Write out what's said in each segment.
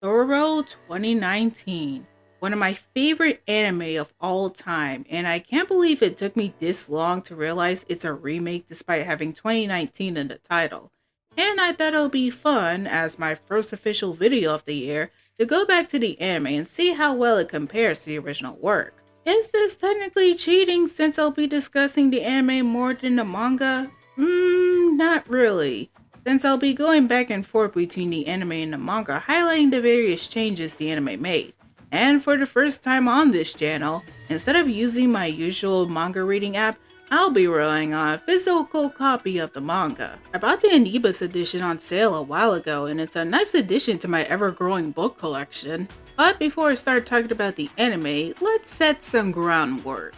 Dororo 2019, one of my favorite anime of all time, and I can't believe it took me this long to realize it's a remake despite having 2019 in the title. And I thought it would be fun, as my first official video of the year, to go back to the anime and see how well it compares to the original work. Is this technically cheating since I'll be discussing the anime more than the manga? Not really, since I'll be going back and forth between the anime and the manga, highlighting the various changes the anime made. And for the first time on this channel, instead of using my usual manga reading app, I'll be relying on a physical copy of the manga. I bought the Anibis edition on sale a while ago, and it's a nice addition to my ever-growing book collection. But before I start talking about the anime, let's set some groundwork.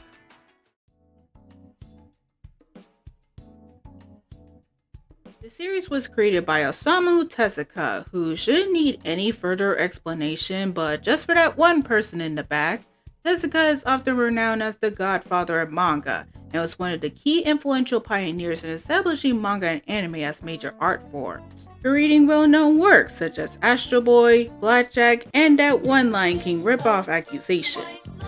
The series was created by Osamu Tezuka, who shouldn't need any further explanation, but just for that one person in the back, Tezuka is often renowned as the godfather of manga, and was one of the key influential pioneers in establishing manga and anime as major art forms. Creating well-known works such as Astro Boy, Blackjack, and that one Lion King ripoff Accusation.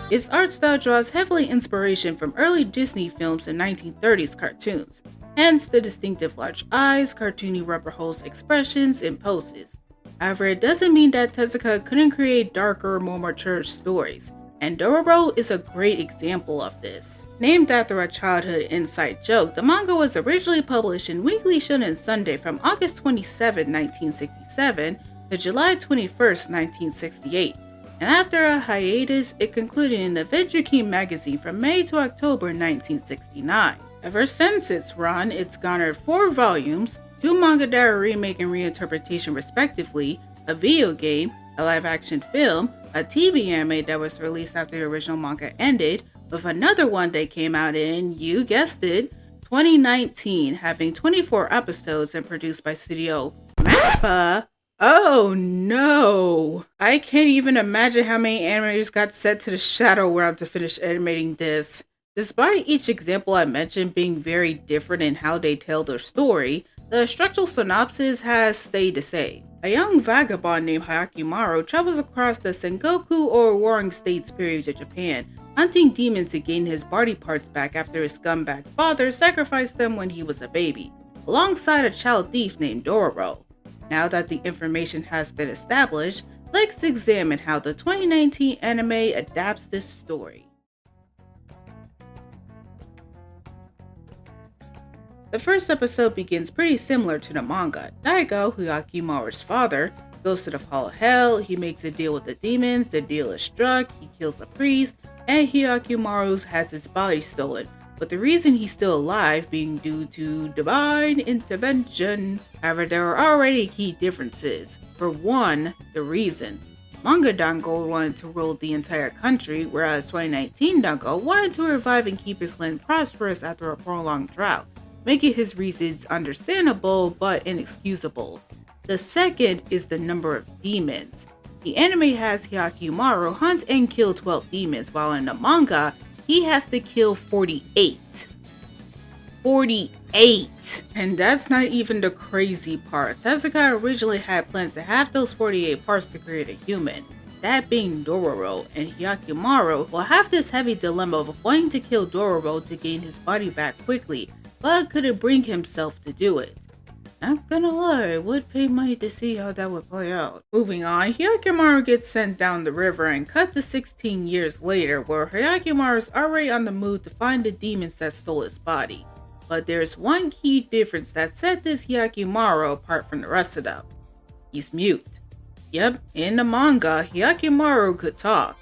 His art style draws heavily inspiration from early Disney films and 1930s cartoons, hence the distinctive large eyes, cartoony rubber hose expressions, and poses. However, it doesn't mean that Tezuka couldn't create darker, more mature stories, and Dororo is a great example of this. Named after a childhood inside joke, the manga was originally published in Weekly Shonen Sunday from August 27, 1967 to July 21, 1968, and after a hiatus, it concluded in Adventure King magazine from May to October 1969. Ever since its run, it's garnered 4 volumes, 2 manga that are remake and reinterpretation respectively, a video game, a live-action film, a TV anime that was released after the original manga ended, with another one that came out in, you guessed it, 2019, having 24 episodes and produced by Studio MAPPA. Oh no! I can't even imagine how many animators got sent to the shadow realm to finish animating this. Despite each example I mentioned being very different in how they tell their story, the structural synopsis has stayed the same. A young vagabond named Hyakimaru travels across the Sengoku or Warring States period of Japan, hunting demons to gain his body parts back after his scumbag father sacrificed them when he was a baby, alongside a child thief named Dororo. Now that the information has been established, let's examine how the 2019 anime adapts this story. The first episode begins pretty similar to the manga. Daigo, Hyakimaru's father, goes to the Hall of Hell, he makes a deal with the demons, the deal is struck, he kills a priest, and Hyakimaru has his body stolen, but the reason he's still alive being due to divine intervention. However, there are already key differences. For one, the reasons. Manga Dango wanted to rule the entire country, whereas 2019 Dango wanted to revive and keep his land prosperous after a prolonged drought, making his reasons understandable but inexcusable. The second is the number of demons. The anime has Hyakimaru hunt and kill 12 demons, while in the manga, he has to kill 48. 48! And that's not even the crazy part. Tezuka originally had plans to have those 48 parts to create a human, that being Dororo, and Hyakimaru will have this heavy dilemma of wanting to kill Dororo to gain his body back quickly, but couldn't bring himself to do it. Not gonna lie, would pay money to see how that would play out. Moving on, Hyakimaru gets sent down the river and cut to 16 years later, where Hyakimaru is already on the move to find the demons that stole his body. But there's one key difference that set this Hyakimaru apart from the rest of them. He's mute. Yep, in the manga, Hyakimaru could talk.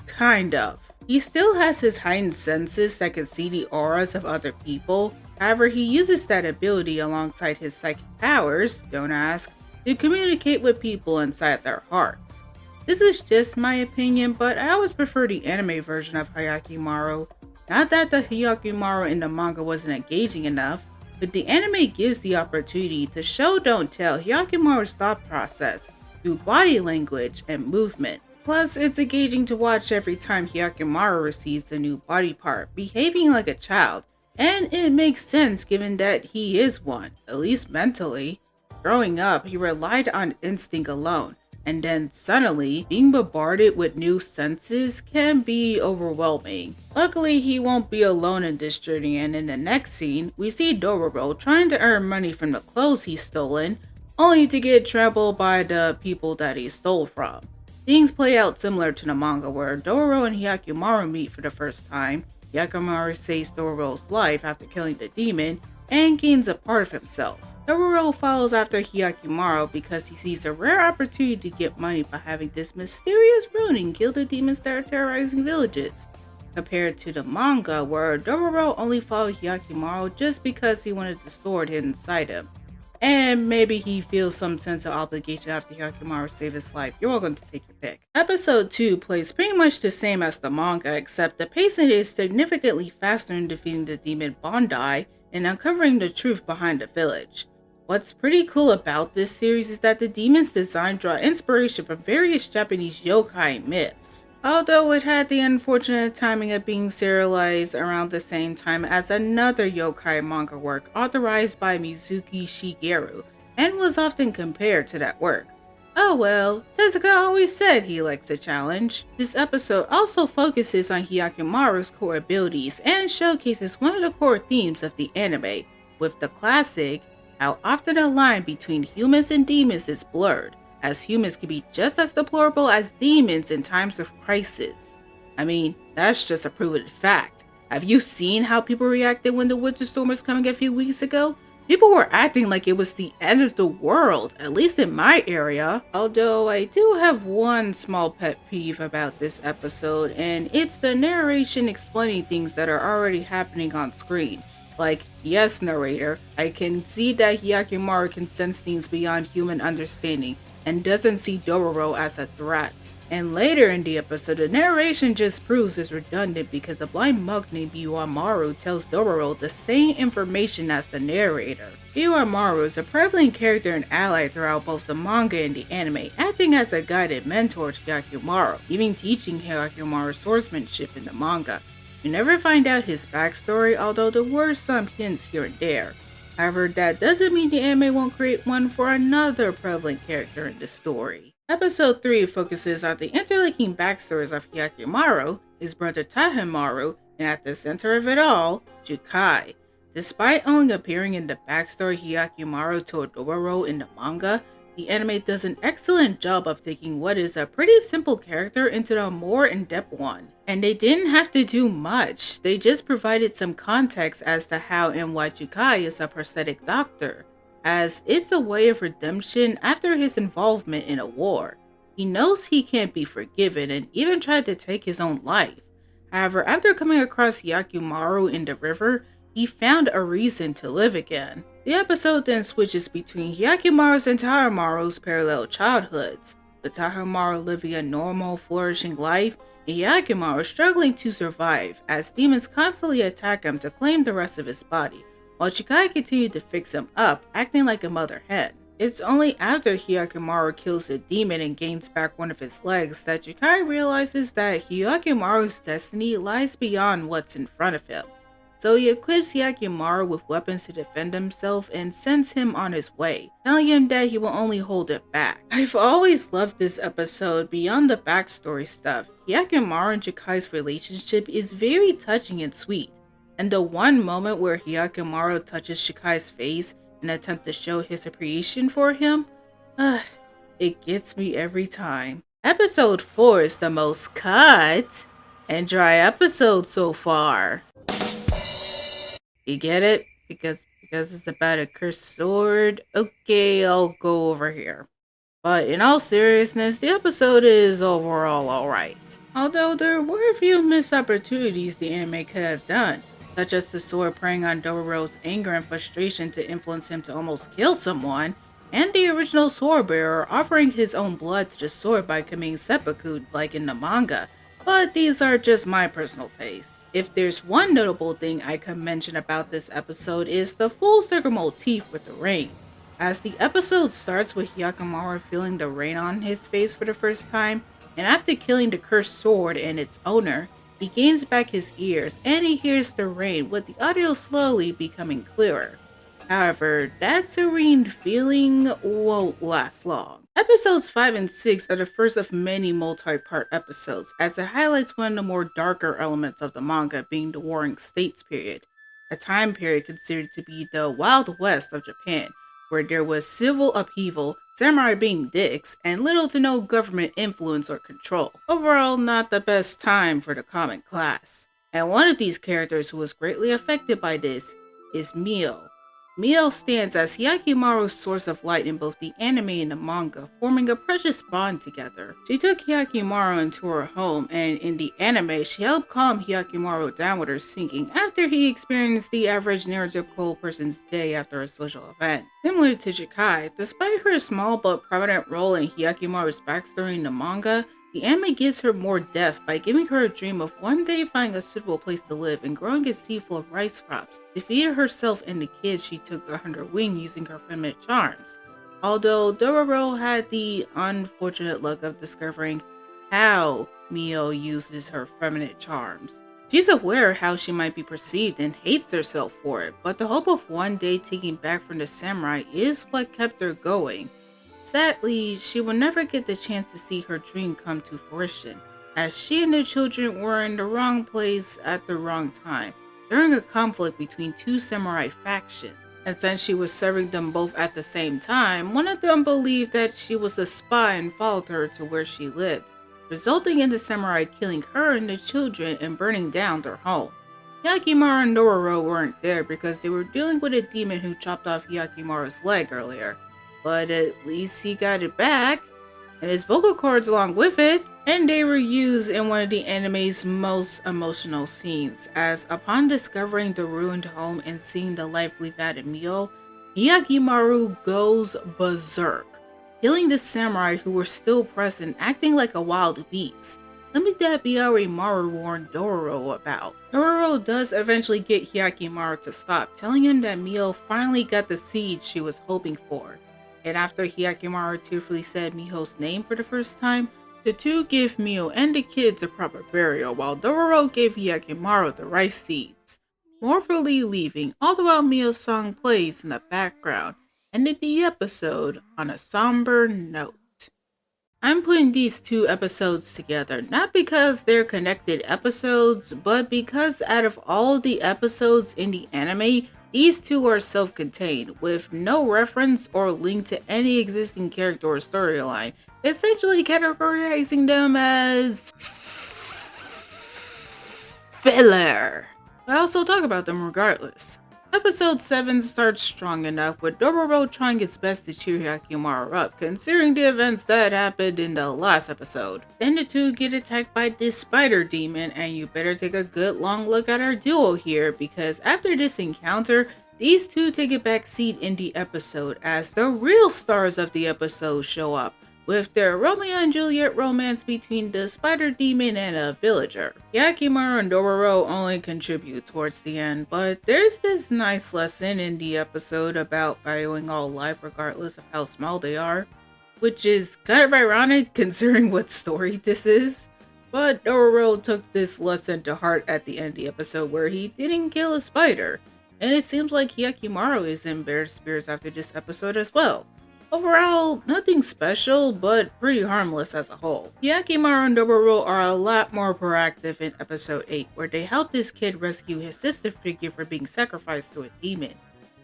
Kind of. He still has his heightened senses that can see the auras of other people. However, he uses that ability alongside his psychic powers, don't ask, to communicate with people inside their hearts. This is just my opinion, but I always prefer the anime version of Hyakimaru. Not that the Hyakimaru in the manga wasn't engaging enough, but the anime gives the opportunity to show don't tell Hyakimaru's thought process through body language and movement. Plus, it's engaging to watch every time Hyakimaru receives a new body part, behaving like a child, and it makes sense given that he is one, at least mentally. Growing up, he relied on instinct alone, and then suddenly, being bombarded with new senses can be overwhelming. Luckily, he won't be alone in this journey, and in the next scene, we see Dororo trying to earn money from the clothes he's stolen, only to get trampled by the people that he stole from. Things play out similar to the manga where Dororo and Hyakumaru meet for the first time. Hyakumaru saves Dororo's life after killing the demon and gains a part of himself. Dororo follows after Hyakumaru because he sees a rare opportunity to get money by having this mysterious ruin kill the demons that are terrorizing villages, compared to the manga where Dororo only followed Hyakumaru just because he wanted the sword hidden inside him. And maybe he feels some sense of obligation after Hyakumaru saved his life. You're welcome to take your pick. Episode 2 plays pretty much the same as the manga, except the pacing is significantly faster in defeating the demon Bandai and uncovering the truth behind the village. What's pretty cool about this series is that the demon's design draw inspiration from various Japanese yokai myths, although it had the unfortunate timing of being serialized around the same time as another yokai manga work authorized by Mizuki Shigeru, and was often compared to that work. Oh well, Tezuka always said he likes a challenge. This episode also focuses on Hyakumaru's core abilities and showcases one of the core themes of the anime, with the classic how often a line between humans and demons is blurred, as humans can be just as deplorable as demons in times of crisis. I mean, that's just a proven fact. Have you seen how people reacted when the winter storm was coming a few weeks ago? People were acting like it was the end of the world, at least in my area. Although I do have one small pet peeve about this episode, and it's the narration explaining things that are already happening on screen. Like, yes, narrator, I can see that Hyakumaru can sense things beyond human understanding and doesn't see Dororo as a threat. And later in the episode, the narration just proves it's redundant because a blind monk named Iwamaru tells Dororo the same information as the narrator. Iwamaru is a prevalent character and ally throughout both the manga and the anime, acting as a guided mentor to Hyakumaru, even teaching Hyakumaru swordsmanship in the manga. You never find out his backstory, although there were some hints here and there. However, that doesn't mean the anime won't create one for another prevalent character in the story. Episode 3 focuses on the interlinking backstories of Hyakumaru, his brother Tahemaru, and at the center of it all, Jukai. Despite only appearing in the backstory Hyakumaru told Dororo in the manga, the anime does an excellent job of taking what is a pretty simple character into a more in-depth one. And they didn't have to do much, they just provided some context as to how and why Jukai is a prosthetic doctor, as it's a way of redemption after his involvement in a war. He knows he can't be forgiven and even tried to take his own life. However, after coming across Hyakumaru in the river, he found a reason to live again. The episode then switches between Hyakumaru's and Tahemaru's parallel childhoods, with Tahemaru living a normal, flourishing life, and Hyakumaru struggling to survive as demons constantly attack him to claim the rest of his body, while Jukai continued to fix him up, acting like a mother hen. It's only after Hyakumaru kills a demon and gains back one of his legs that Jukai realizes that Hyakumaru's destiny lies beyond what's in front of him. So he equips Hyakumaru with weapons to defend himself and sends him on his way, telling him that he will only hold it back. I've always loved this episode beyond the backstory stuff. Hyakumaru and Jukai's relationship is very touching and sweet, and the one moment where Hyakumaru touches Jukai's face in an attempt to show his appreciation for him, it gets me every time. Episode 4 is the most cut and dry episode so far. You get it? Because it's about a cursed sword? Okay, I'll go over here. But in all seriousness, the episode is overall alright. Although there were a few missed opportunities the anime could have done, such as the sword preying on Dororo's anger and frustration to influence him to almost kill someone, and the original sword bearer offering his own blood to the sword by committing seppuku like in the manga. But these are just my personal tastes. If there's one notable thing I could mention about this episode is the full circle motif with the rain. As the episode starts with Hyakumaru feeling the rain on his face for the first time, and after killing the cursed sword and its owner, he gains back his ears and he hears the rain with the audio slowly becoming clearer. However, that serene feeling won't last long. Episodes 5 and 6 are the first of many multi-part episodes, as it highlights one of the more darker elements of the manga being the Warring States period, a time period considered to be the Wild West of Japan, where there was civil upheaval, samurai being dicks, and little to no government influence or control. Overall, not the best time for the common class. And one of these characters who was greatly affected by this is Mio. Mio stands as Hyakimaru's source of light in both the anime and the manga, forming a precious bond together. She took Hyakimaru into her home, and in the anime, she helped calm Hyakimaru down with her singing after he experienced the average neurotypical person's day after a social event. Similar to Jikai, despite her small but prominent role in Hyakimaru's backstory in the manga, the anime gives her more depth by giving her a dream of one day finding a suitable place to live and growing a seed full of rice crops to feed herself and the kids she took under her wing using her feminine charms. Although Dororo had the unfortunate luck of discovering how Mio uses her feminine charms. She's aware how she might be perceived and hates herself for it, but the hope of one day taking back from the samurai is what kept her going. Sadly, she will never get the chance to see her dream come to fruition, as she and the children were in the wrong place at the wrong time, during a conflict between two samurai factions. And since she was serving them both at the same time, one of them believed that she was a spy and followed her to where she lived, resulting in the samurai killing her and the children and burning down their home. Hyakimaru and Dororo weren't there because they were dealing with a demon who chopped off Hyakimaru's leg earlier, but at least he got it back, and his vocal cords along with it, and they were used in one of the anime's most emotional scenes, as upon discovering the ruined home and seeing the life leave out of Mio, Hyakimaru goes berserk, killing the samurai who were still present, acting like a wild beast, something that Biaomaru warned Dororo about. Dororo does eventually get Hyakimaru to stop, telling him that Mio finally got the seed she was hoping for. And after Hyakimaru tearfully said Miho's name for the first time, the two give Mio and the kids a proper burial, while Dororo gave Hyakimaru the rice seeds, mournfully leaving, all the while Mio's song plays in the background, ending the episode on a somber note. I'm putting these two episodes together, not because they're connected episodes, but because out of all the episodes in the anime, these two are self-contained, with no reference or link to any existing character or storyline, essentially categorizing them as filler. I also talk about them regardless. Episode 7 starts strong enough, with Dororo trying his best to cheer Hyakimaru up, considering the events that happened in the last episode. Then the two get attacked by this spider demon, and you better take a good long look at our duo here, because after this encounter, these two take a back seat in the episode as the real stars of the episode show up, with their Romeo and Juliet romance between the spider demon and a villager. Hyakimaru and Dororo only contribute towards the end, but there's this nice lesson in the episode about valuing all life regardless of how small they are, which is kind of ironic considering what story this is. But Dororo took this lesson to heart at the end of the episode where he didn't kill a spider, and it seems like Hyakimaru is in better spirits after this episode as well. Overall, nothing special, but pretty harmless as a whole. Hyakimaru and Dororo are a lot more proactive in episode 8, where they help this kid rescue his sister figure from being sacrificed to a demon.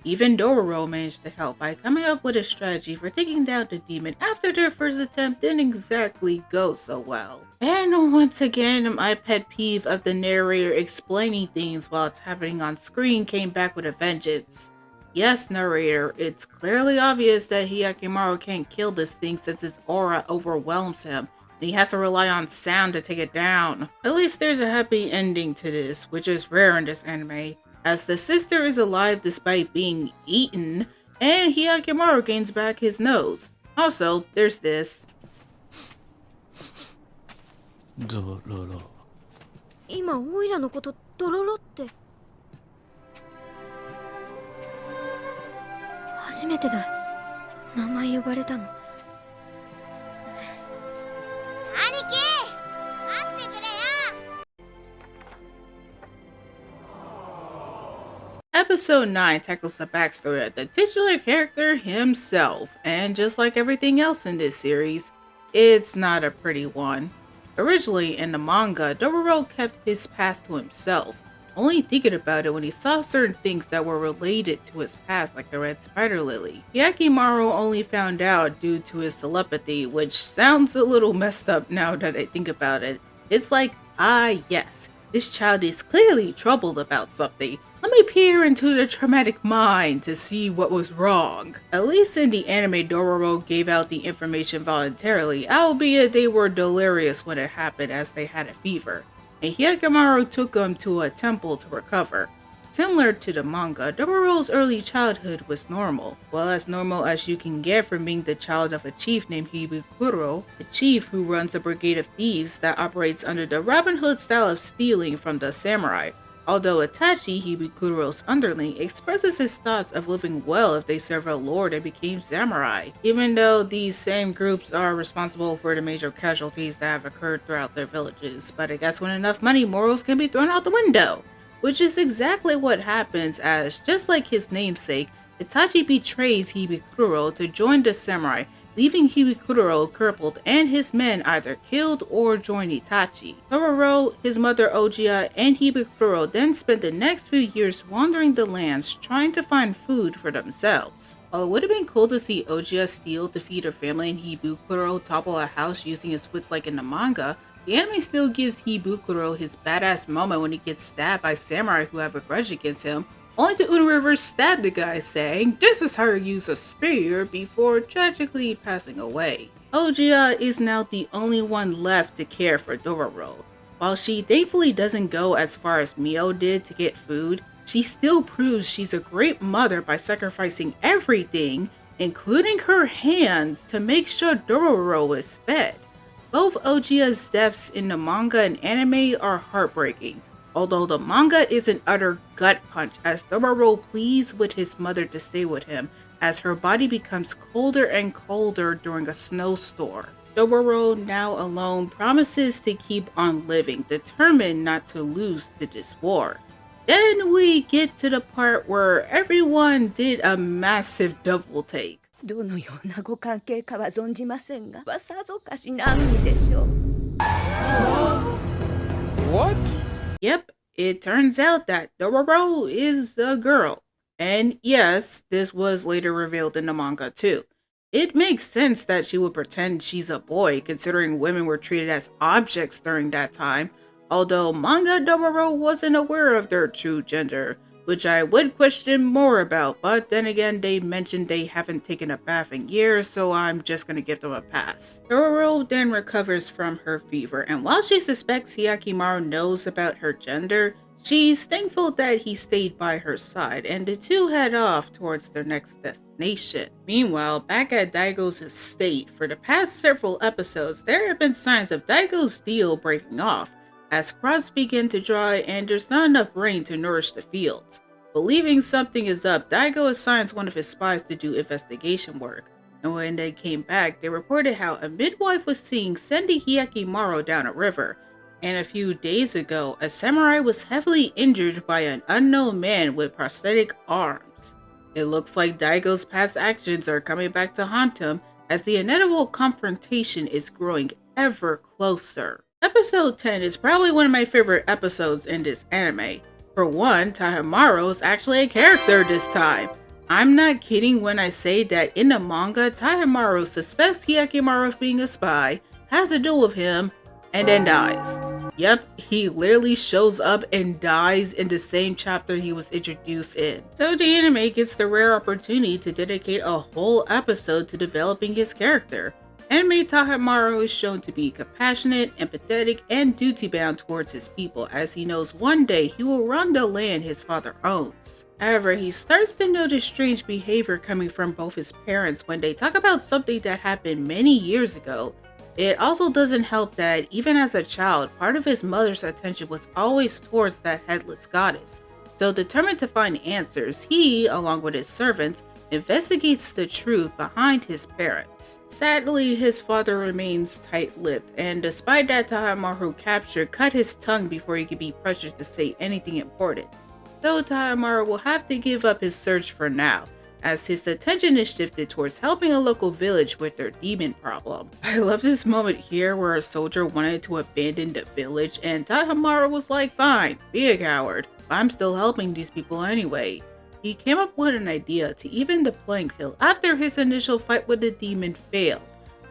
Even Dororo managed to help by coming up with a strategy for taking down the demon after their first attempt didn't exactly go so well. And once again, my pet peeve of the narrator explaining things while it's happening on screen came back with a vengeance. Yes, narrator, it's clearly obvious that Hyakimaru can't kill this thing since its aura overwhelms him, and he has to rely on sound to take it down. At least there's a happy ending to this, which is rare in this anime, as the sister is alive despite being eaten, and Hyakimaru gains back his nose. Also, there's this. Dororo. 今オイラのことドロロって初めてだ名前呼ばれたの兄貴待ってくれよ Episode 9 tackles the backstory of the titular character himself, and just like everything else in this series, it's not a pretty one. Originally in the manga, Dororo kept his past to himself, only thinking about it when he saw certain things that were related to his past, like the red spider lily. Hyakimaru only found out due to his telepathy, which sounds a little messed up now that I think about it. It's like, yes, this child is clearly troubled about something. Let me peer into the traumatic mind to see what was wrong. At least in the anime, Dororo gave out the information voluntarily, albeit they were delirious when it happened as they had a fever, and Hyakimaru took him to a temple to recover. Similar to the manga, Dororo's early childhood was normal, well as normal as you can get from being the child of a chief named Hibikuro, a chief who runs a brigade of thieves that operates under the Robin Hood style of stealing from the samurai. Although Itachi, Hibikuro's underling, expresses his thoughts of living well if they serve a lord and became samurai, even though these same groups are responsible for the major casualties that have occurred throughout their villages. But I guess when enough money, morals can be thrown out the window, which is exactly what happens as, just like his namesake, Itachi betrays Hibikuro to join the samurai, leaving Hibikuro crippled and his men either killed or join Itachi. Dororo, his mother Ojiya, and Hibikuro then spent the next few years wandering the lands trying to find food for themselves. While it would have been cool to see Ojiya steal to feed her family and Hibikuro topple a house using his wits like in the manga, the anime still gives Hibikuro his badass moment when he gets stabbed by samurai who have a grudge against him, only to Unriver stab the guy, saying, "This is how you use a spear," before tragically passing away. Ojiya is now the only one left to care for Dororo. While she thankfully doesn't go as far as Mio did to get food, she still proves she's a great mother by sacrificing everything, including her hands, to make sure Dororo is fed. Both Ojiya's deaths in the manga and anime are heartbreaking, although the manga is an utter gut punch as Dororo pleads with his mother to stay with him as her body becomes colder and colder during a snowstorm. Dororo, now alone, promises to keep on living, determined not to lose to this war. Then we get to the part where everyone did a massive double take. どのようなご関係かは存じませんが、さぞかし難儀でしょう。What? Yep, it turns out that Dororo is a girl. And yes, this was later revealed in the manga too. It makes sense that she would pretend she's a boy, considering women were treated as objects during that time, although manga Dororo wasn't aware of their true gender, which I would question more about, but then again they mentioned they haven't taken a bath in years, so I'm just gonna give them a pass. Dororo then recovers from her fever, and while she suspects Hyakimaru knows about her gender, she's thankful that he stayed by her side, and the two head off towards their next destination. Meanwhile, back at Daigo's estate, for the past several episodes, there have been signs of Daigo's deal breaking off, as crops begin to dry and there's not enough rain to nourish the fields. Believing something is up, Daigo assigns one of his spies to do investigation work, and when they came back, they reported how a midwife was seen sending Hyakimaru down a river, and a few days ago, a samurai was heavily injured by an unknown man with prosthetic arms. It looks like Daigo's past actions are coming back to haunt him, as the inevitable confrontation is growing ever closer. Episode 10 is probably one of my favorite episodes in this anime. For one, Tahamaru is actually a character this time. I'm not kidding when I say that in the manga, Tahamaru suspects Hyakimaru of being a spy, has a duel with him, and then dies. Yep, he literally shows up and dies in the same chapter he was introduced in. So the anime gets the rare opportunity to dedicate a whole episode to developing his character. Anime Tahamaru is shown to be compassionate, empathetic, and duty-bound towards his people, as he knows one day he will run the land his father owns. However, he starts to notice strange behavior coming from both his parents when they talk about something that happened many years ago. It also doesn't help that, even as a child, part of his mother's attention was always towards that headless goddess. So determined to find answers, he, along with his servants, investigates the truth behind his parents. Sadly, his father remains tight-lipped, and despite that, Tahamaru capture cut his tongue before he could be pressured to say anything important. So Tayamaru will have to give up his search for now, as his attention is shifted towards helping a local village with their demon problem. I love this moment here where a soldier wanted to abandon the village and Tayamaru was like, fine, be a coward. I'm still helping these people anyway. He came up with an idea to even the playing field after his initial fight with the demon failed.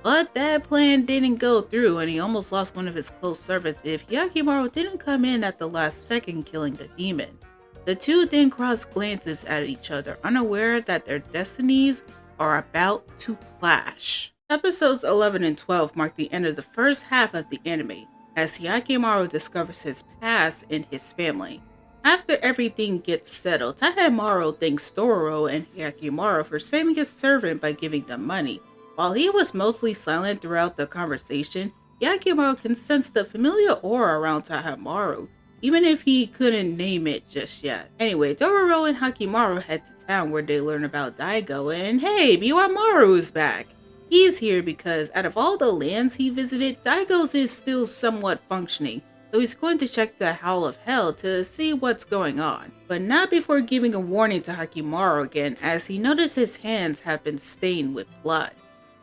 But that plan didn't go through and he almost lost one of his close servants if Hyakimaru didn't come in at the last second killing the demon. The two then cross glances at each other, unaware that their destinies are about to clash. Episodes 11 and 12 mark the end of the first half of the anime, as Hyakimaru discovers his past and his family. After everything gets settled, Tayamaru thanks Dororo and Hyakimaru for saving his servant by giving them money. While he was mostly silent throughout the conversation, Hyakimaru can sense the familiar aura around Tayamaru, even if he couldn't name it just yet. Anyway, Dororo and Hakimaru head to town where they learn about Daigo, and hey, Biwamaru is back! He's here because out of all the lands he visited, Daigo's is still somewhat functioning, so he's going to check the Howl of Hell to see what's going on. But not before giving a warning to Hakimaru again, as he notices his hands have been stained with blood.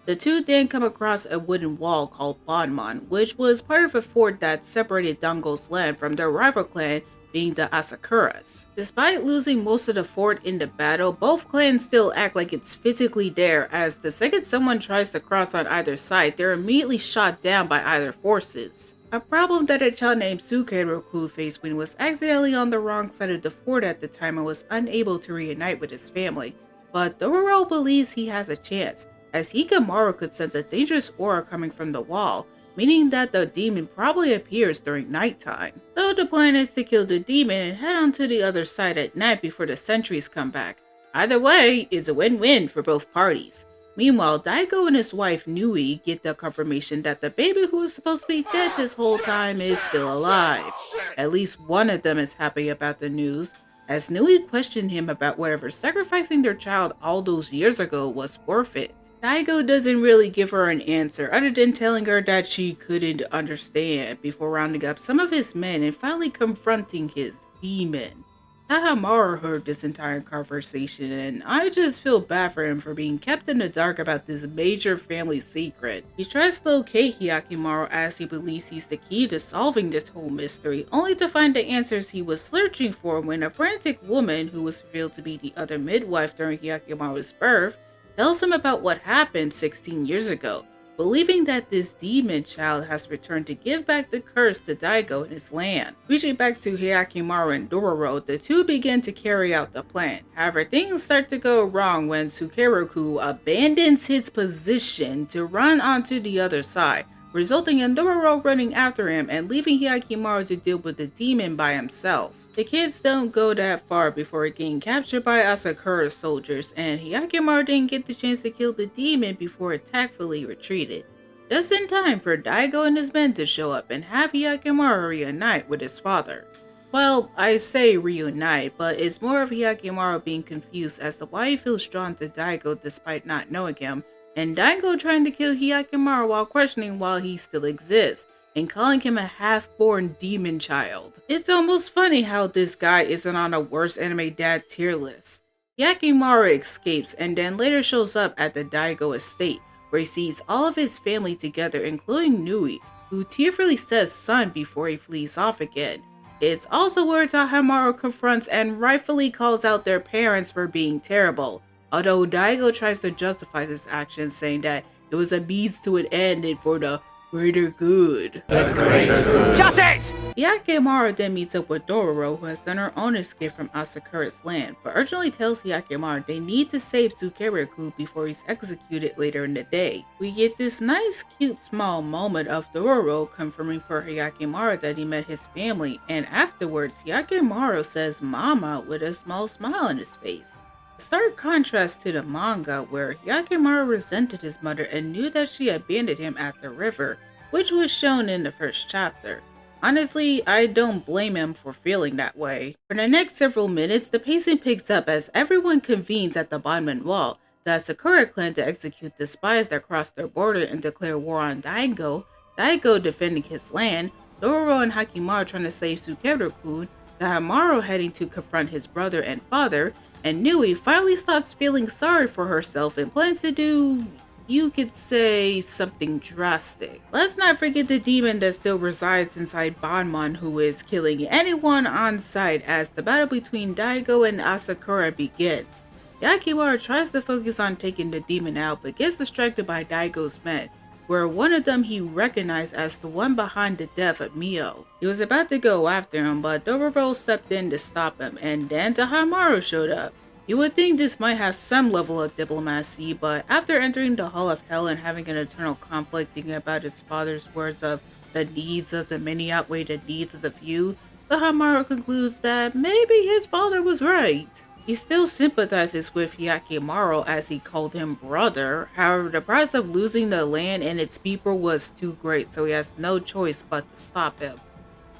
The two then come across a wooden wall called Banmon, which was part of a fort that separated Dango's land from their rival clan, being the Asakuras. Despite losing most of the fort in the battle, both clans still act like it's physically there, as the second someone tries to cross on either side, they're immediately shot down by either forces. A problem that a child named Sukeroku faced when he was accidentally on the wrong side of the fort at the time and was unable to reunite with his family. But Dororo believes he has a chance, as Hikamaru could sense a dangerous aura coming from the wall, meaning that the demon probably appears during nighttime. So the plan is to kill the demon and head on to the other side at night before the sentries come back. Either way is a win-win for both parties. Meanwhile, Daigo and his wife Nui get the confirmation that the baby who was supposed to be dead this whole time is still alive. At least one of them is happy about the news, as Nui questioned him about whether sacrificing their child all those years ago was worth it. Daigo doesn't really give her an answer other than telling her that she couldn't understand before rounding up some of his men and finally confronting his demon. Tayamaru heard this entire conversation and I just feel bad for him for being kept in the dark about this major family secret. He tries to locate Hyakimaru as he believes he's the key to solving this whole mystery, only to find the answers he was searching for when a frantic woman who was revealed to be the other midwife during Hyakimaru's birth tells him about what happened 16 years ago, believing that this demon child has returned to give back the curse to Daigo and his land. Reaching back to Hyakimaru and Dororo, the two begin to carry out the plan. However, things start to go wrong when Sukeroku abandons his position to run onto the other side, resulting in Dororo running after him and leaving Hyakimaru to deal with the demon by himself. The kids don't go that far before getting captured by Asakura's soldiers, and Hyakimaru didn't get the chance to kill the demon before it tactfully retreated. Just in time for Daigo and his men to show up and have Hyakimaru reunite with his father. Well, I say reunite, but it's more of Hyakimaru being confused as to why he feels drawn to Daigo despite not knowing him, and Daigo trying to kill Hyakimaru while questioning why he still exists, and calling him a half-born demon child. It's almost funny how this guy isn't on a worst anime dad tier list. Hyakimaru escapes and then later shows up at the Daigo estate, where he sees all of his family together including Nui, who tearfully says son before he flees off again. It's also where Tayamaru confronts and rightfully calls out their parents for being terrible, although Daigo tries to justify his actions saying that it was a means to an end and for the greater good. Shut it! Hyakimaru then meets up with Dororo, who has done her own escape from Asakura's land, but urgently tells Hyakimaru they need to save Sukeroku before he's executed later in the day. We get this nice, cute, small moment of Dororo confirming for Hyakimaru that he met his family, and afterwards Hyakimaru says "Mama" with a small smile on his face. A stark contrast to the manga, where Hyakimaru resented his mother and knew that she abandoned him at the river, which was shown in the first chapter. Honestly, I don't blame him for feeling that way. For the next several minutes, the pacing picks up as everyone convenes at the Banmon Wall, the Sakura clan to execute the spies that crossed their border and declare war on Daigo, Daigo defending his land, Dororo and Hakimaru trying to save Sukeroku, Hamaru heading to confront his brother and father, and Nui finally stops feeling sorry for herself and plans to do, you could say, something drastic. Let's not forget the demon that still resides inside Banmon, who is killing anyone on sight as the battle between Daigo and Asakura begins. Yakimaru tries to focus on taking the demon out but gets distracted by Daigo's men, where one of them he recognized as the one behind the death of Mio. He was about to go after him, but Dororo stepped in to stop him, and then Hamaru showed up. You would think this might have some level of diplomacy, but after entering the Hall of Hell and having an eternal conflict thinking about his father's words of the needs of the many outweigh the needs of the few, Hamaru concludes that maybe his father was right. He still sympathizes with Hyakimaru as he called him brother. However, the price of losing the land and its people was too great, so he has no choice but to stop him.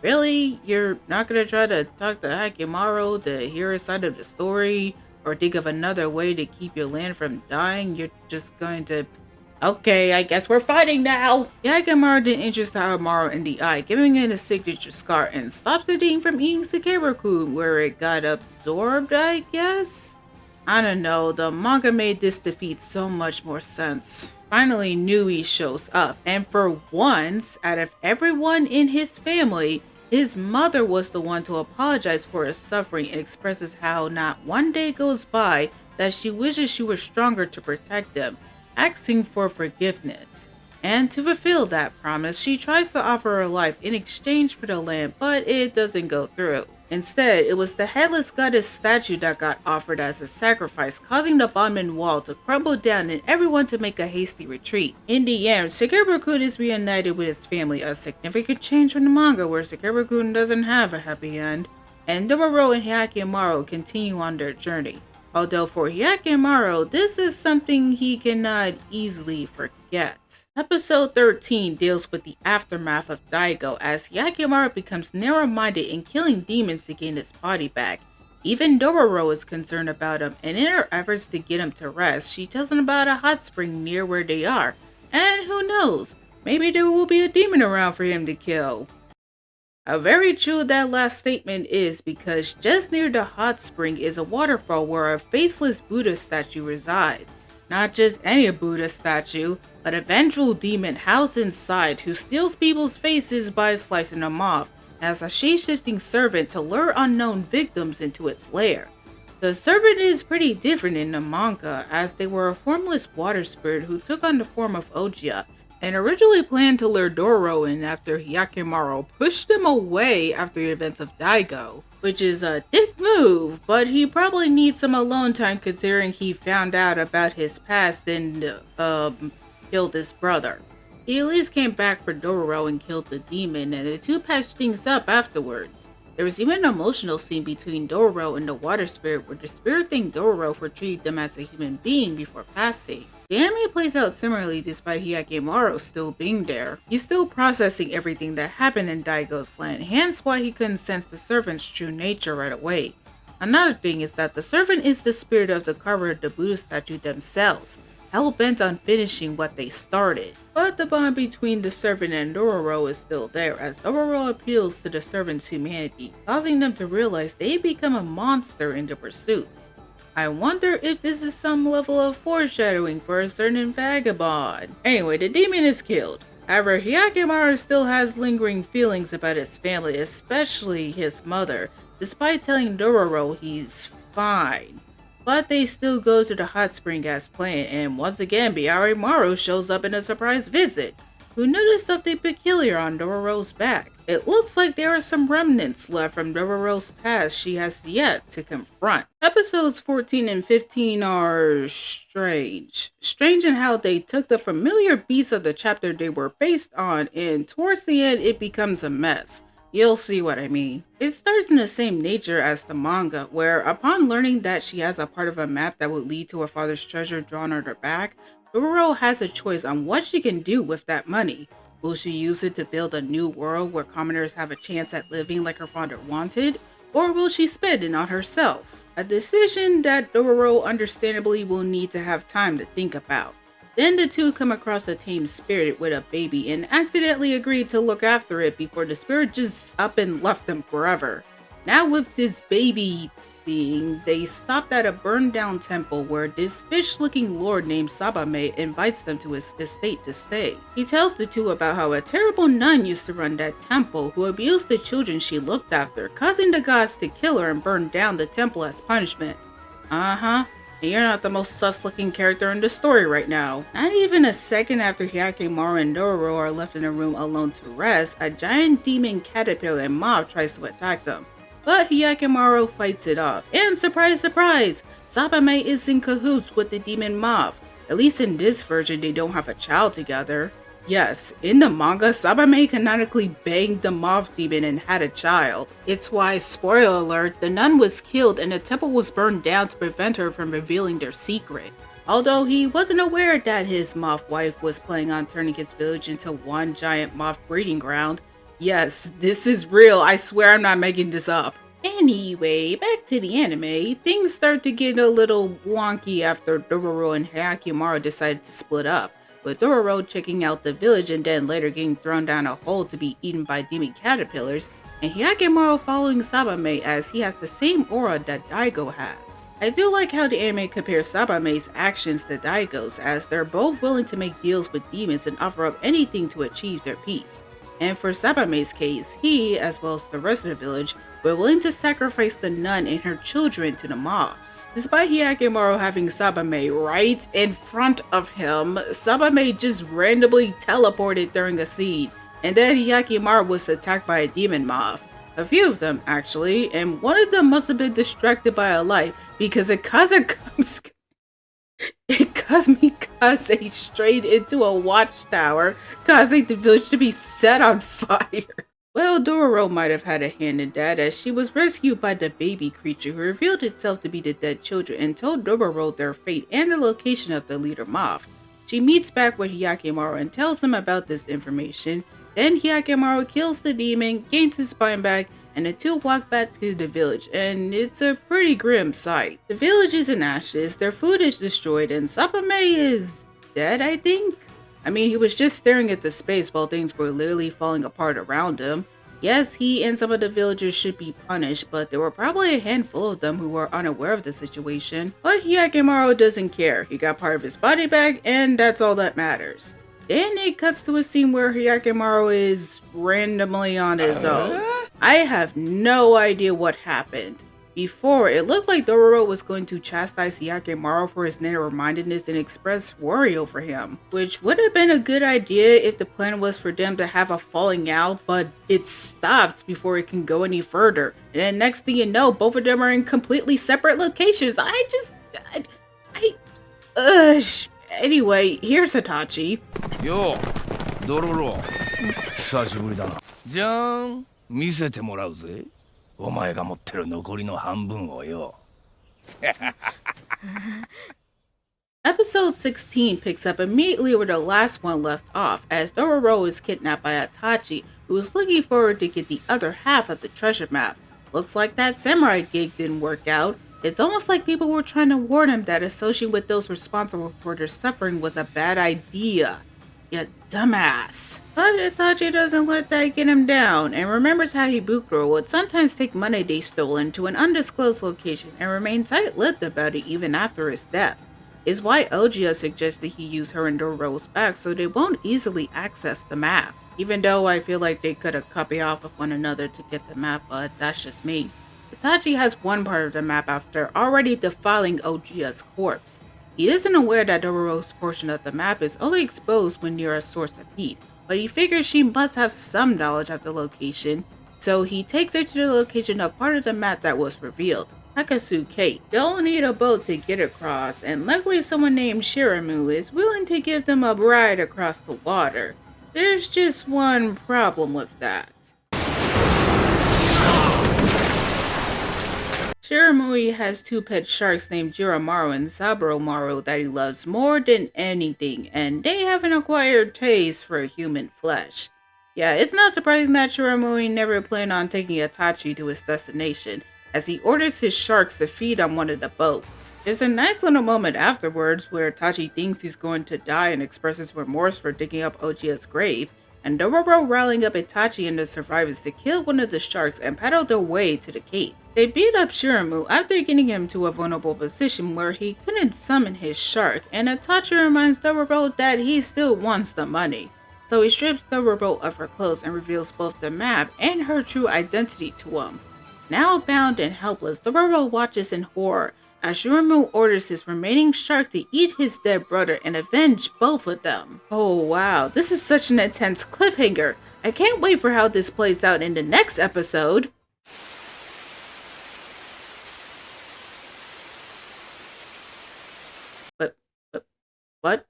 Really? You're not gonna try to talk to Hyakimaru to hear his side of the story? Or think of another way to keep your land from dying? You're just going to... Okay, I guess we're fighting now! Hyakimaru then injures Hamaru in the eye, giving it a signature scar, and stops the demon from eating Sakura-kun, where it got absorbed, I guess? I don't know, the manga made this defeat so much more sense. Finally, Nui shows up, and for once, out of everyone in his family, his mother was the one to apologize for his suffering and expresses how not one day goes by that she wishes she was stronger to protect him, asking for forgiveness. And to fulfill that promise, she tries to offer her life in exchange for the land, but it doesn't go through. Instead, it was the headless goddess statue that got offered as a sacrifice, causing the Banmon wall to crumble down and everyone to make a hasty retreat. In the end, Sakura-kun is reunited with his family, a significant change from the manga where Sakura-kun doesn't have a happy end, and Dororo and Hyakimaru continue on their journey. Although for Hyakimaru, this is something he cannot easily forget. Episode 13 deals with the aftermath of Daigo as Hyakimaru becomes narrow-minded in killing demons to gain his body back. Even Dororo is concerned about him, and in her efforts to get him to rest, she tells him about a hot spring near where they are. And who knows, maybe there will be a demon around for him to kill. How very true that last statement is, because just near the hot spring is a waterfall where a faceless Buddha statue resides. Not just any Buddha statue, but a vengeful demon housed inside who steals people's faces by slicing them off, as a shape-shifting servant to lure unknown victims into its lair. The servant is pretty different in the manga, as they were a formless water spirit who took on the form of Ojia, and originally planned to lure Dororo in after Hyakimaru pushed him away after the events of Daigo, which is a dick move, but he probably needs some alone time considering he found out about his past and killed his brother. He at least came back for Dororo and killed the demon, and the two patched things up afterwards. There was even an emotional scene between Dororo and the water spirit where the spirit thanked Dororo for treating them as a human being before passing. The anime plays out similarly despite Hyakimaru still being there. He's still processing everything that happened in Daigo's land, hence why he couldn't sense the servant's true nature right away. Another thing is that the servant is the spirit of the carver of the Buddha statue themselves, hell-bent on finishing what they started. But the bond between the servant and Dororo is still there, as Dororo appeals to the servant's humanity, causing them to realize they become a monster in their pursuits. I wonder if this is some level of foreshadowing for a certain vagabond. Anyway, the demon is killed. However, Hyakimaru still has lingering feelings about his family, especially his mother, despite telling Dororo he's fine. But they still go to the hot spring as planned, and once again Byarumaru shows up in a surprise visit, who noticed something peculiar on Dororo's back. It looks like there are some remnants left from Dororo's past she has yet to confront. Episodes 14 and 15 are strange. Strange in how they took the familiar beats of the chapter they were based on, and towards the end it becomes a mess. You'll see what I mean. It starts in the same nature as the manga, where upon learning that she has a part of a map that would lead to her father's treasure drawn on her back, Dororo has a choice on what she can do with that money. Will she use it to build a new world where commoners have a chance at living like her father wanted, or will she spend it on herself? A decision that Dororo understandably will need to have time to think about. Then the two come across a tame spirit with a baby and accidentally agree to look after it before the spirit just up and left them forever. Now with this baby thing, they stopped at a burned down temple where this fish-looking lord named Sabame invites them to his estate to stay. He tells the two about how a terrible nun used to run that temple who abused the children she looked after, causing the gods to kill her and burn down the temple as punishment. And you're not the most sus-looking character in the story right now. Not even a second after Hyakkimaru and Dororo are left in a room alone to rest, a giant demon caterpillar and mob tries to attack them. But Hyakkimaru fights it off. And surprise, surprise! Sabame is in cahoots with the demon moth. At least in this version, they don't have a child together. Yes, in the manga, Sabame canonically banged the moth demon and had a child. It's why, spoiler alert, the nun was killed and the temple was burned down to prevent her from revealing their secret. Although he wasn't aware that his moth wife was planning on turning his village into one giant moth breeding ground. Yes, this is real, I swear I'm not making this up. Anyway, back to the anime, things start to get a little wonky after Dororo and Hyakkimaru decided to split up, with Dororo checking out the village and then later getting thrown down a hole to be eaten by demon caterpillars, and Hyakkimaru following Sabame as he has the same aura that Daigo has. I do like how the anime compares Sabame's actions to Daigo's, as they're both willing to make deals with demons and offer up anything to achieve their peace. And for Sabame's case, he, as well as the rest of the village, were willing to sacrifice the nun and her children to the mobs. Despite Hyakkimaru having Sabame right in front of him, Sabame just randomly teleported during a scene, and then Hyakkimaru was attacked by a demon mob. A few of them, actually, and one of them must have been distracted by a light because it caused Kamikaze straight into a watchtower, causing the village to be set on fire. Well, Dororo might have had a hand in that, as she was rescued by the baby creature who revealed itself to be the dead children and told Dororo their fate and the location of the leader moth. She meets back with Hyakkimaru and tells him about this information. Then Hyakkimaru kills the demon, gains his spine back, and the two walk back to the village, and it's a pretty grim sight. The village is in ashes, their food is destroyed, and Sabame is dead, I think? I mean, he was just staring at the space while things were literally falling apart around him. Yes, he and some of the villagers should be punished, but there were probably a handful of them who were unaware of the situation. But Hyakkimaru doesn't care, he got part of his body back, and that's all that matters. Then it cuts to a scene where Hyakkimaru is randomly on his own. I have no idea what happened. Before, it looked like Dororo was going to chastise Hyakkimaru for his narrow-mindedness and express worry over him, which would have been a good idea if the plan was for them to have a falling out, but it stops before it can go any further. And then next thing you know, both of them are in completely separate locations. Anyway, here's Hitachi. Yo, Dororo. 久しぶりだな。じゃーん、見せてもらうぜ。お前が持ってる残りの半分をよ。Episode 16 picks up immediately where the last one left off, as Dororo is kidnapped by Itachi, who is looking forward to get the other half of the treasure map. Looks like that samurai gig didn't work out. It's almost like people were trying to warn him that associating with those responsible for their suffering was a bad idea. You dumbass. But Itachi doesn't let that get him down, and remembers how Hibukuro would sometimes take money they stolen to an undisclosed location and remain tight-lipped about it even after his death. Is why Ogia suggested he use her and Dororo's back so they won't easily access the map. Even though I feel like they could have copied off of one another to get the map, but that's just me. Itachi has one part of the map after already defiling Ogia's corpse. He isn't aware that Dororo's portion of the map is only exposed when near a source of heat, but he figures she must have some knowledge of the location, so he takes her to the location of part of the map that was revealed, Hakasu Cape. They'll need a boat to get across, and luckily someone named Shiramu is willing to give them a ride across the water. There's just one problem with that. Shiramui has two pet sharks named Jiramaru and Saboromaru that he loves more than anything, and they have an acquired taste for human flesh. Yeah, it's not surprising that Shiramui never planned on taking Itachi to his destination, as he orders his sharks to feed on one of the boats. There's a nice little moment afterwards where Itachi thinks he's going to die and expresses remorse for digging up Ogia's grave, and Dororo rallying up Itachi and the survivors to kill one of the sharks and paddle their way to the cape. They beat up Shiramu after getting him to a vulnerable position where he couldn't summon his shark, and Itachi reminds Dororo that he still wants the money. So he strips Dororo of her clothes and reveals both the map and her true identity to him. Now bound and helpless, Dororo watches in horror as Shiramu orders his remaining shark to eat his dead brother and avenge both of them. Oh wow, this is such an intense cliffhanger. I can't wait for how this plays out in the next episode. What?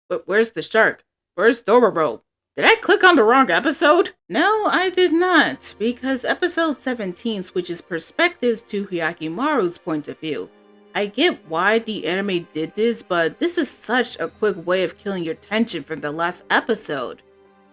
But where's the shark? Where's Dororo? Did I click on the wrong episode? No, I did not, because episode 17 switches perspectives to Hyakimaru's point of view. I get why the anime did this, but this is such a quick way of killing your tension from the last episode.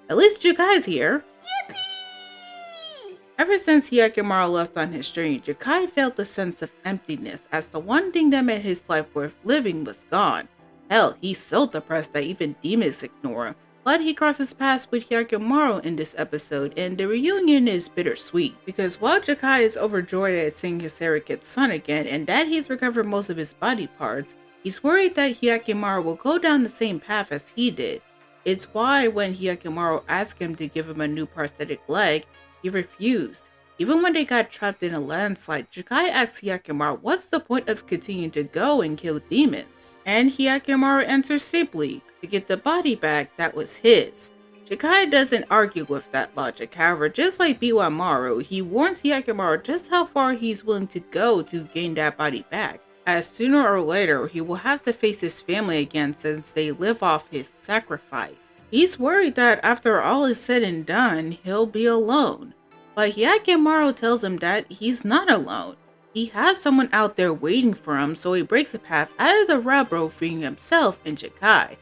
At least Jakai's here. Yippee! Ever since Hyakimaru left on his journey, Jakai felt a sense of emptiness as the one thing that made his life worth living was gone. Hell, he's so depressed that even demons ignore him. But he crosses paths with Hyakimaru in this episode, and the reunion is bittersweet. Because while Jakai is overjoyed at seeing his surrogate son again, and that he's recovered most of his body parts, he's worried that Hyakimaru will go down the same path as he did. It's why when Hyakimaru asked him to give him a new prosthetic leg, he refused. Even when they got trapped in a landslide, Jakai asks Hyakimaru what's the point of continuing to go and kill demons? And Hyakimaru answers simply, to get the body back that was his. Jakai doesn't argue with that logic, however, just like Biwamaru, he warns Hyakimaru just how far he's willing to go to gain that body back, as sooner or later he will have to face his family again since they live off his sacrifice. He's worried that after all is said and done, he'll be alone. But Hyakimaru tells him that he's not alone. He has someone out there waiting for him, so he breaks a path out of the railroad, freeing himself and Jakai.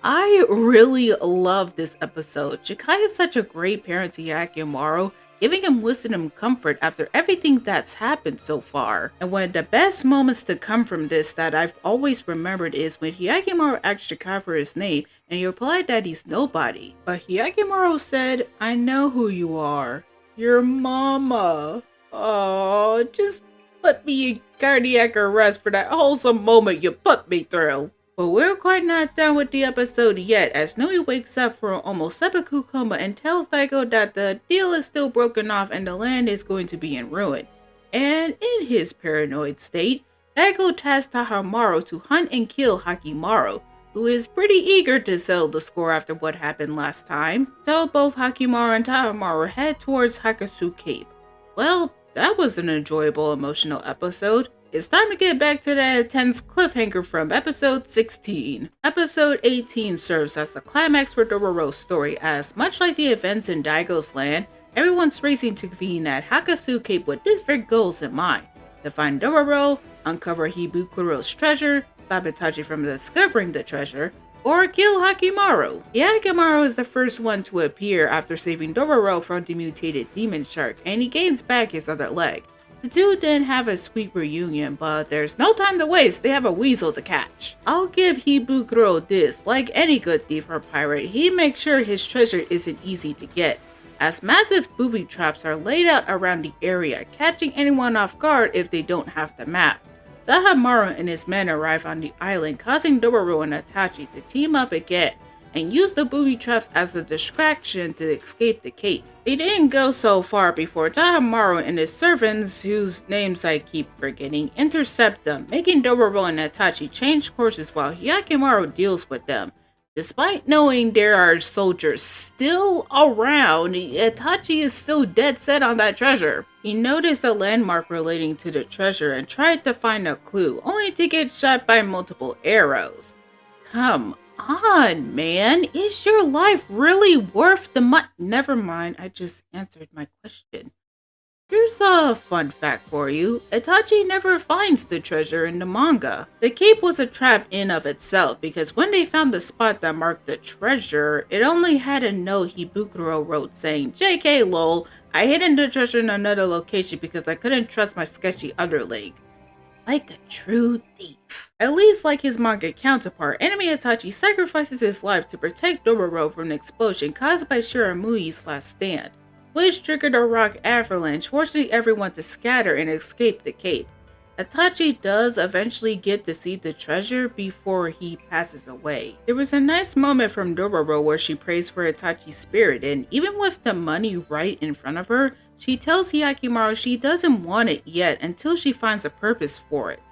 I really love this episode. Jakai is such a great parent to Hyakimaru, giving him wisdom and comfort after everything that's happened so far. And one of the best moments to come from this that I've always remembered is when Hyakimaru asked Jakai for his name, and he replied that he's nobody. But Hyakimaru said, "I know who you are. Your mama." Oh, just put me in cardiac arrest for that wholesome moment you put me through. But we're quite not done with the episode yet, as Noi wakes up from an almost seppuku coma and tells Daigo that the deal is still broken off and the land is going to be in ruin. And in his paranoid state, Daigo tasks Tahamaru to hunt and kill Hakimaru, who is pretty eager to settle the score after what happened last time. So both Hakimaru and Tahamaru head towards Hakasu Cape. Well, that was an enjoyable, emotional episode. It's time to get back to that intense cliffhanger from episode 16. Episode 18 serves as the climax for Dororo's story, as much like the events in Daigo's land, everyone's racing to convene at Hakasu Cape with different goals in mind. To find Dororo, uncover Hibukuro's treasure, stop Itachi from discovering the treasure, or kill Hakimaru. Hakimaru is the first one to appear after saving Dororo from the mutated demon shark, and he gains back his other leg. The two then have a sweet reunion, but there's no time to waste, they have a weasel to catch. I'll give Hibukuro this, like any good thief or pirate, he makes sure his treasure isn't easy to get, as massive booby traps are laid out around the area, catching anyone off guard if they don't have the map. Sahamaru and his men arrive on the island, causing Dororo and Itachi to team up again, and use the booby traps as a distraction to escape the cape. They didn't go so far before Tahamaru and his servants, whose names I keep forgetting, intercept them, making Dororo and Itachi change courses while Hyakimaru deals with them. Despite knowing there are soldiers still around, Itachi is still dead set on that treasure. He noticed a landmark relating to the treasure and tried to find a clue, only to get shot by multiple arrows. Come on, man, is your life really worth the Never mind, I just answered my question. Here's a fun fact for you. Itachi never finds the treasure in the manga. The cape was a trap in of itself, because when they found the spot that marked the treasure, it only had a note Hibukuro wrote saying, "JK lol, I hidden the treasure in another location because I couldn't trust my sketchy underling." like a true thief. At least like his manga counterpart, anime Itachi sacrifices his life to protect Dororo from an explosion caused by Shiramui's last stand, which triggered a rock avalanche, forcing everyone to scatter and escape the cape. Itachi does eventually get to see the treasure before he passes away. There was a nice moment from Dororo where she prays for Itachi's spirit, and even with the money right in front of her, she tells Hyakimaru she doesn't want it yet until she finds a purpose for it.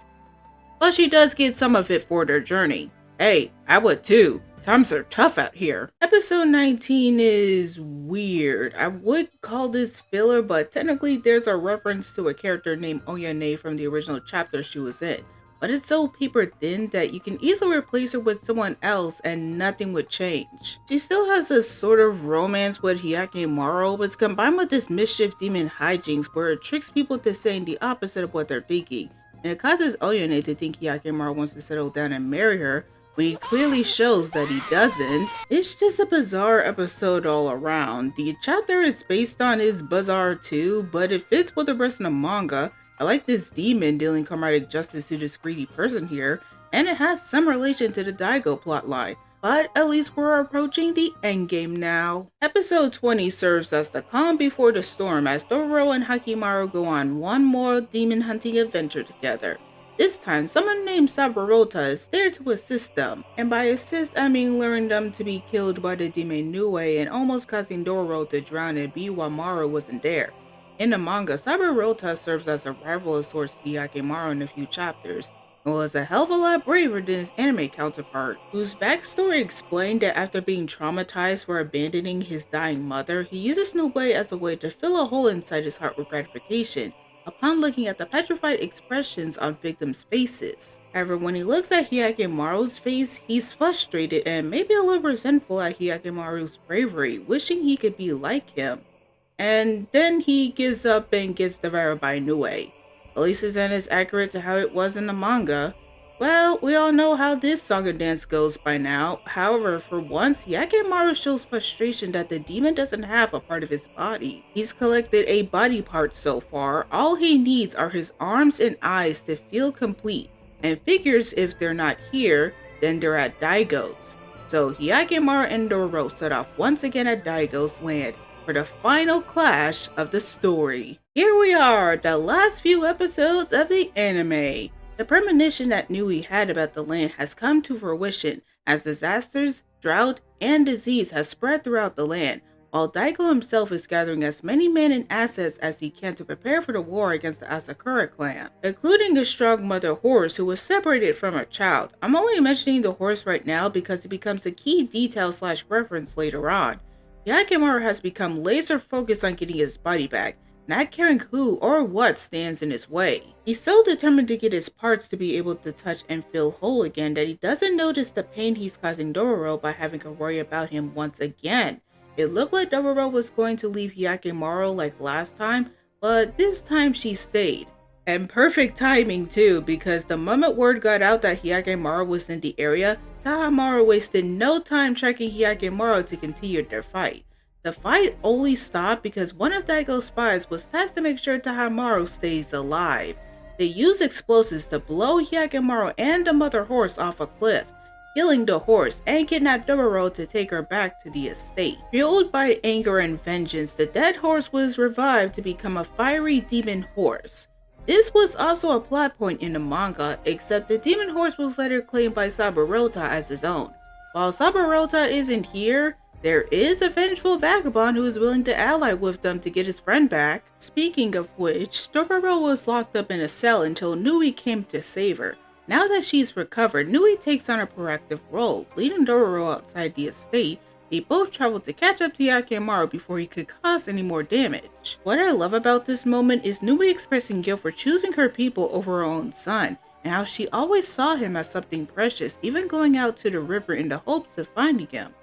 But she does get some of it for their journey. Hey, I would too. Times are tough out here. Episode 19 is weird. I would call this filler, but technically there's a reference to a character named Oyane from the original chapter she was in. But it's so paper thin that you can easily replace her with someone else and nothing would change. She still has a sort of romance with Hyakimaru, but it's combined with this mischief demon hijinks where it tricks people to saying the opposite of what they're thinking. And it causes Oyane to think Hyakimaru wants to settle down and marry her, when he clearly shows that he doesn't. It's just a bizarre episode all around. The chapter it's based on is bizarre too, but it fits with the rest of the manga. I like this demon dealing karmatic justice to this greedy person here, and it has some relation to the Daigo plotline. But at least we're approaching the endgame now. Episode 20 serves as the calm before the storm as Dororo and Hakimaru go on one more demon hunting adventure together. This time, someone named Saburota is there to assist them, and by assist I mean luring them to be killed by the demon Nue and almost causing Dororo to drown and be while Maru wasn't there. In the manga, Saburota serves as a rival of sorts to Hyakimaru in a few chapters, and was a hell of a lot braver than his anime counterpart, whose backstory explained that after being traumatized for abandoning his dying mother, he uses Nue as a way to fill a hole inside his heart with gratification, upon looking at the petrified expressions on victims' faces. However, when he looks at Hyakimaru's face, he's frustrated and maybe a little resentful at Hyakimaru's bravery, wishing he could be like him. And then he gives up and gets devoured by Nue. At least his end is accurate to how it was in the manga. Well, we all know how this song and dance goes by now. However, for once, Hyakimaru shows frustration that the demon doesn't have a part of his body. He's collected a body part so far. All he needs are his arms and eyes to feel complete, and figures if they're not here, then they're at Daigo's. So Hyakimaru and Dororo set off once again at Daigo's land for the final clash of the story. Here we are, the last few episodes of the anime. The premonition that Nui had about the land has come to fruition as disasters, drought, and disease has spread throughout the land, while Daigo himself is gathering as many men and assets as he can to prepare for the war against the Asakura clan, including a strong mother horse who was separated from her child. I'm only mentioning the horse right now because it becomes a key detail / reference later on. Hyakimaru has become laser focused on getting his body back, not caring who or what stands in his way. He's so determined to get his parts to be able to touch and feel whole again that he doesn't notice the pain he's causing Dororo by having to worry about him once again. It looked like Dororo was going to leave Hyakimaru like last time, but this time she stayed. And perfect timing too, because the moment word got out that Hyakimaru was in the area, Tahamaru wasted no time tracking Hyakimaru to continue their fight. The fight only stopped because one of Daigo's spies was tasked to make sure Tahamaru stays alive. They used explosives to blow Hyakimaru and the mother horse off a cliff, killing the horse and kidnapped Dororo to take her back to the estate. Fueled by anger and vengeance, the dead horse was revived to become a fiery demon horse. This was also a plot point in the manga, except the demon horse was later claimed by Saburota as his own. While Saburota isn't here, there is a vengeful vagabond who is willing to ally with them to get his friend back. Speaking of which, Dororo was locked up in a cell until Nui came to save her. Now that she's recovered, Nui takes on a proactive role, leading Dororo outside the estate. They both travel to catch up to Hyakimaru before he could cause any more damage. What I love about this moment is Nui expressing guilt for choosing her people over her own son, and how she always saw him as something precious, even going out to the river in the hopes of finding him.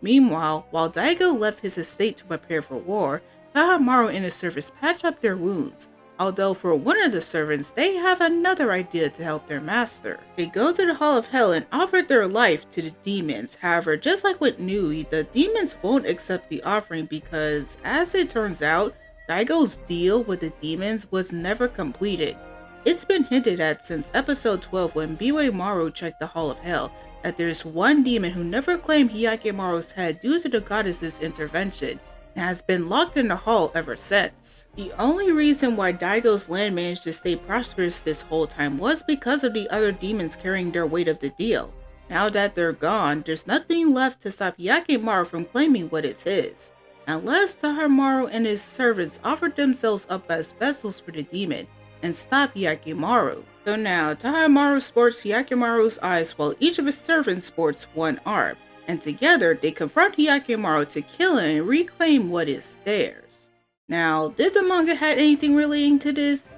Meanwhile, while Daigo left his estate to prepare for war, Tahamaru and his servants patch up their wounds. Although for one of the servants, they have another idea to help their master. They go to the Hall of Hell and offer their life to the demons. However, just like with Nui, the demons won't accept the offering because, as it turns out, Daigo's deal with the demons was never completed. It's been hinted at since episode 12 when Maru checked the Hall of Hell that there's one demon who never claimed Hyakkimaru's head due to the goddess's intervention and has been locked in the hall ever since. The only reason why Daigo's land managed to stay prosperous this whole time was because of the other demons carrying their weight of the deal. Now that they're gone, there's nothing left to stop Hyakkimaru from claiming what is his, unless Tahamaru and his servants offered themselves up as vessels for the demon and stop Hyakkimaru. So now, Tahamaru sports Hyakkimaru's eyes while each of his servants sports one arm, and together they confront Hyakkimaru to kill him and reclaim what is theirs. Now, did the manga have anything relating to this?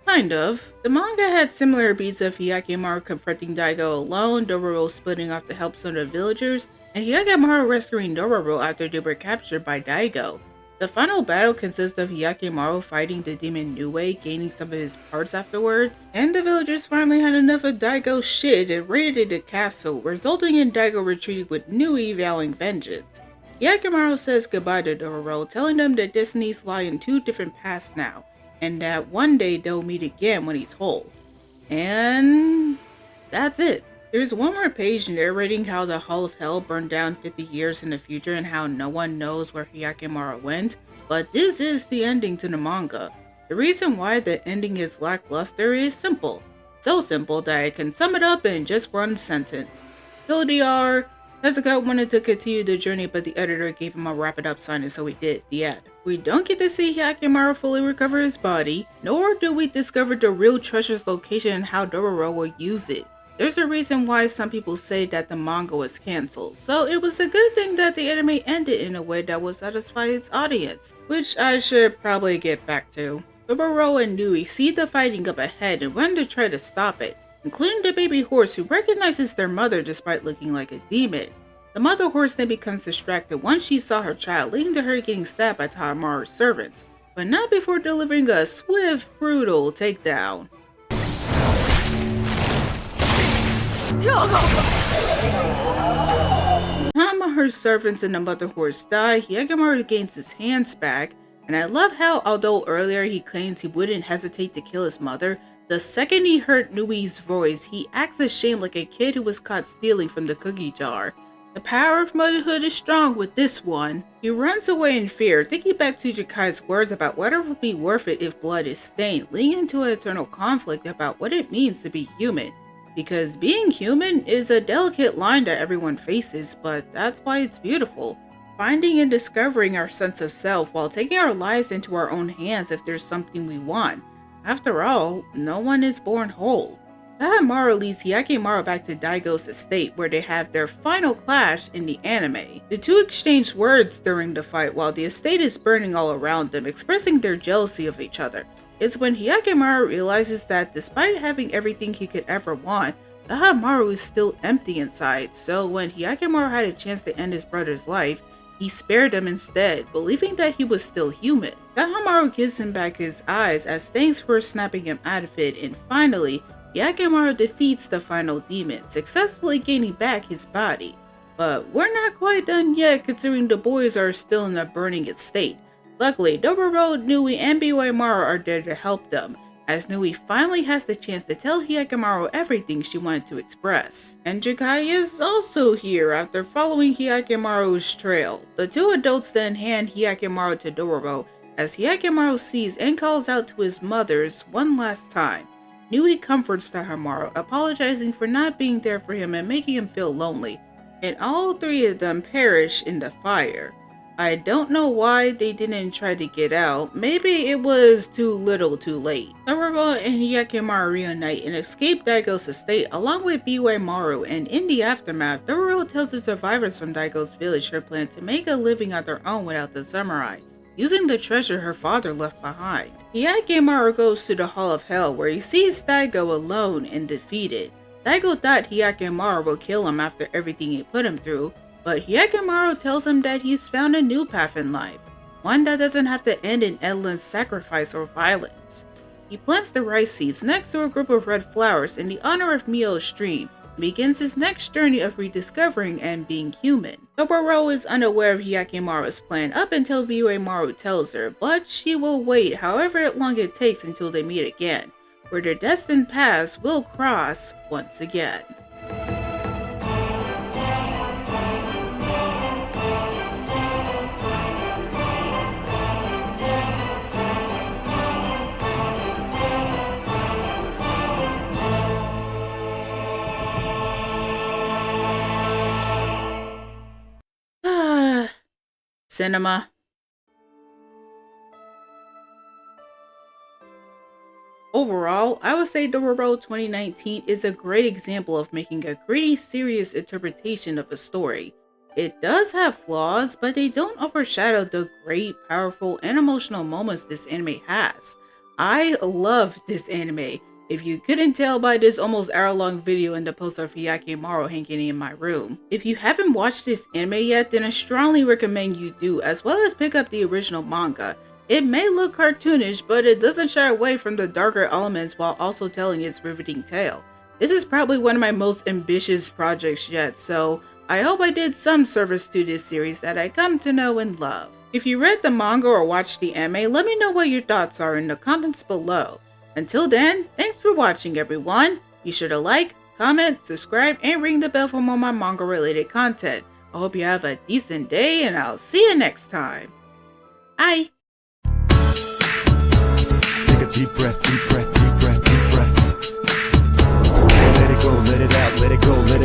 Kind of. The manga had similar beats of Hyakkimaru confronting Daigo alone, Dororo splitting off to help some of the villagers, and Hyakkimaru rescuing Dororo after they were captured by Daigo. The final battle consists of Hyakkimaru fighting the demon Nue, gaining some of his parts afterwards, and the villagers finally had enough of Daigo's shit and raided the castle, resulting in Daigo retreating with Nui vowing vengeance. Hyakkimaru says goodbye to Dororo, telling them that destinies lie in two different paths now, and that one day they'll meet again when he's whole. And that's it. There's one more page narrating how the Hall of Hell burned down 50 years in the future and how no one knows where Hyakkimaru went, but this is the ending to the manga. The reason why the ending is lackluster is simple. So simple that I can sum it up in just one sentence. TLDR, Tezuka wanted to continue the journey, but the editor gave him a wrap it up sign, and so he did. The end. We don't get to see Hyakkimaru fully recover his body, nor do we discover the real treasure's location and how Dororo will use it. There's a reason why some people say that the manga was cancelled, so it was a good thing that the anime ended in a way that would satisfy its audience, which I should probably get back to. Dororo and Nui see the fighting up ahead and run to try to stop it, including the baby horse who recognizes their mother despite looking like a demon. The mother horse then becomes distracted once she saw her child, leading to her getting stabbed by Tahamaru's servants, but not before delivering a swift, brutal takedown. Tahamaru's servants and the mother horse die, Hyakkimaru gains his hands back, and I love how although earlier he claims he wouldn't hesitate to kill his mother, the second he heard Nui's voice, he acts ashamed like a kid who was caught stealing from the cookie jar. The power of motherhood is strong with this one. He runs away in fear, thinking back to Jakai's words about whether it would be worth it if blood is stained, leading into an eternal conflict about what it means to be human. Because being human is a delicate line that everyone faces, but that's why it's beautiful. Finding and discovering our sense of self while taking our lives into our own hands if there's something we want. After all, no one is born whole. Tahamaru leads Hyakkimaru back to Daigo's estate where they have their final clash in the anime. The two exchange words during the fight while the estate is burning all around them, expressing their jealousy of each other. It's when Hyakkimaru realizes that despite having everything he could ever want, Tahamaru is still empty inside, so when Hyakkimaru had a chance to end his brother's life, he spared him instead, believing that he was still human. Tahamaru gives him back his eyes as thanks for snapping him out of it, and finally, Hyakkimaru defeats the final demon, successfully gaining back his body. But we're not quite done yet considering the boys are still in a burning state. Luckily, Dororo, Nui, and Maru are there to help them, as Nui finally has the chance to tell Hyakkimaru everything she wanted to express. And Jakai is also here after following Hyakkimaru's trail. The two adults then hand Hyakkimaru to Dororo, as Hyakkimaru sees and calls out to his mothers one last time. Nui comforts Tahamaru, apologizing for not being there for him and making him feel lonely, and all three of them perish in the fire. I don't know why they didn't try to get out. Maybe it was too little too late. Dororo and Hyakkimaru reunite and escape Daigo's estate along with Maru, and in the aftermath, Dororo tells the survivors from Daigo's village her plan to make a living on their own without the samurai, using the treasure her father left behind. Hyakkimaru goes to the Hall of Hell where he sees Daigo alone and defeated. Daigo thought Hyakkimaru would kill him after everything he put him through, but Hyakkimaru tells him that he's found a new path in life, one that doesn't have to end in endless sacrifice or violence. He plants the rice seeds next to a group of red flowers in the honor of Mio's stream, and begins his next journey of rediscovering and being human. Dororo is unaware of Hyakkimaru's plan up until Maru tells her, but she will wait however long it takes until they meet again, where their destined paths will cross once again. Cinema. Overall, I would say Dororo 2019 is a great example of making a gritty, serious interpretation of a story. It does have flaws, but they don't overshadow the great, powerful, and emotional moments this anime has. I love this anime. If you couldn't tell by this almost hour-long video and the poster of Hyakkimaru hanging in my room. If you haven't watched this anime yet, then I strongly recommend you do, as well as pick up the original manga. It may look cartoonish, but it doesn't shy away from the darker elements while also telling its riveting tale. This is probably one of my most ambitious projects yet, so I hope I did some service to this series that I come to know and love. If you read the manga or watched the anime, let me know what your thoughts are in the comments below. Until then, thanks for watching everyone. Be sure to like, comment, subscribe, and ring the bell for more of my manga related content. I hope you have a decent day and I'll see you next time. Bye! Take a deep breath, deep breath, deep breath, deep breath. Let it go, let it out, let it go, let it